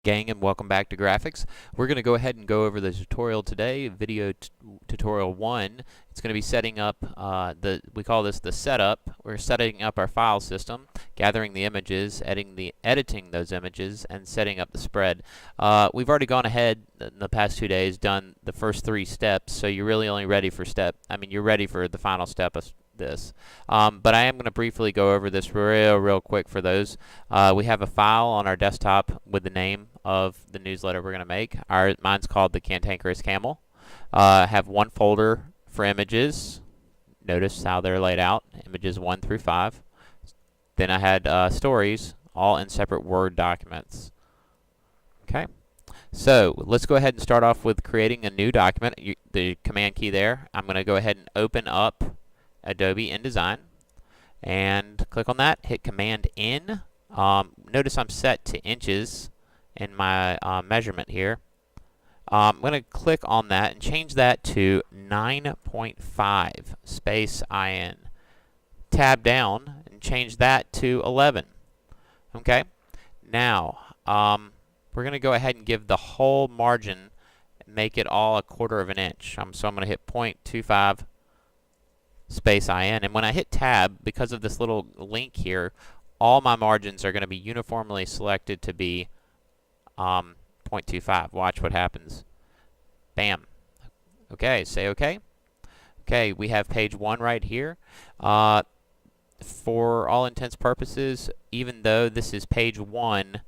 Gang, and welcome back to graphics. We're going to go ahead and go over the tutorial today, video tutorial 1. It's going to be setting up, we call this the setup. We're setting up our file system, gathering the images, editing those images, and setting up the spread. We've already gone ahead in the past 2 days, done the first 3 steps, so you're really only ready for you're ready for the final step of this. But I am going to briefly go over this real quick for those. We have a file on our desktop with the name of the newsletter we're going to make. Mine's called the Cantankerous Camel. Have one folder for images. Notice how they're laid out, images 1 through 5. Then I had stories, all in separate Word documents. Okay, so let's go ahead and start off with creating a new document. The command key there, I'm going to go ahead and open up Adobe InDesign and click on that, hit Command N. Notice I'm set to inches in my measurement here. I'm going to click on that and change that to 9.5 space IN. Tab down and change that to 11. Okay, now we're going to go ahead and give the whole margin, make it all 1/4 of an inch. So I'm going to hit 0.25 space IN, and when I hit tab, because of this little link here, all my margins are going to be uniformly selected to be 0.25. Watch what happens. Bam. Okay, say okay. Okay, we have page 1 right here. For all intents purposes, even though this is page 1,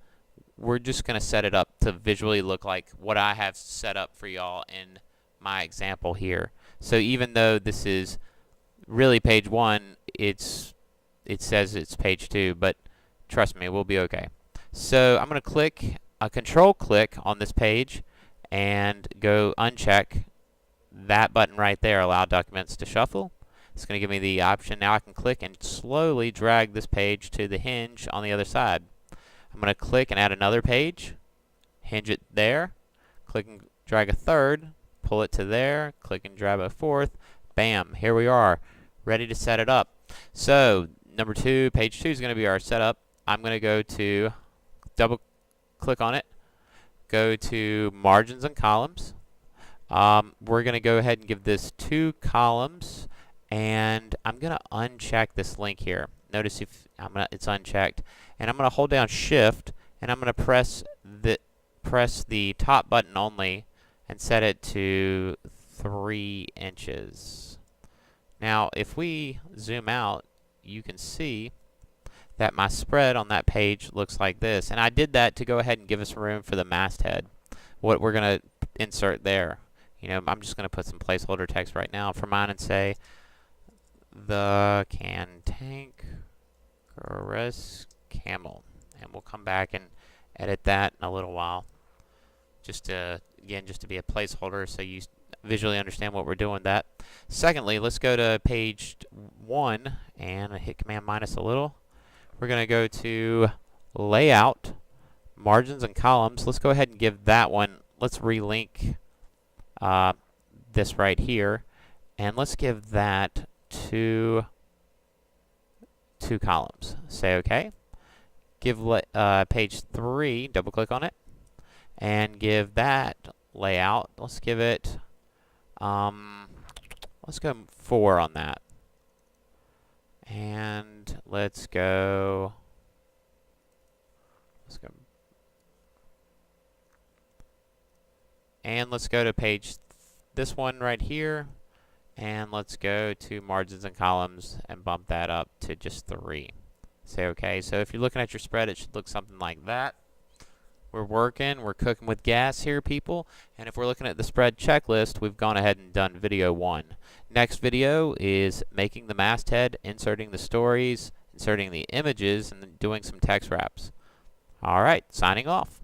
we're just going to set it up to visually look like what I have set up for y'all in my example here. So even though this is really page 1, it says it's page 2, but trust me, we'll be okay. So I'm going to click a control click on this page and go uncheck that button right there, allow documents to shuffle. It's going to give me the option. Now I can click and slowly drag this page to the hinge on the other side. I'm going to click and add another page, hinge it there, click and drag a third, pull it to there, click and drag a fourth. Bam, here we are, ready to set it up. So number 2, page 2 is going to be our setup. I'm going to go to double click on it, go to margins and columns. We're going to go ahead and give this 2 columns, and I'm going to uncheck this link here. Notice it's unchecked, and I'm going to hold down Shift, and I'm going to press the top button only and set it to 3 inches. Now if we zoom out, you can see that my spread on that page looks like this, and I did that to go ahead and give us room for the masthead, what we're going to insert there. I'm just going to put some placeholder text right now for mine and say the Cantankerous Camel, and we'll come back and edit that in a little while, just to be a placeholder so you visually understand what we're doing with that. Secondly, let's go to page 1 and hit Command minus a little. We're going to go to Layout, Margins and Columns. Let's go ahead and give that one, let's relink this right here, and let's give that 2 columns. Say OK. Give page 3, double click on it, and give that layout. Let's give it, let's go 4 on that. And let's go to page, this one right here, and let's go to margins and columns and bump that up to just 3. Say okay. So if you're looking at your spread, it should look something like that. We're cooking with gas here, people. And if we're looking at the spread checklist, we've gone ahead and done video 1. Next video is making the masthead, inserting the stories, inserting the images, and then doing some text wraps. All right, signing off.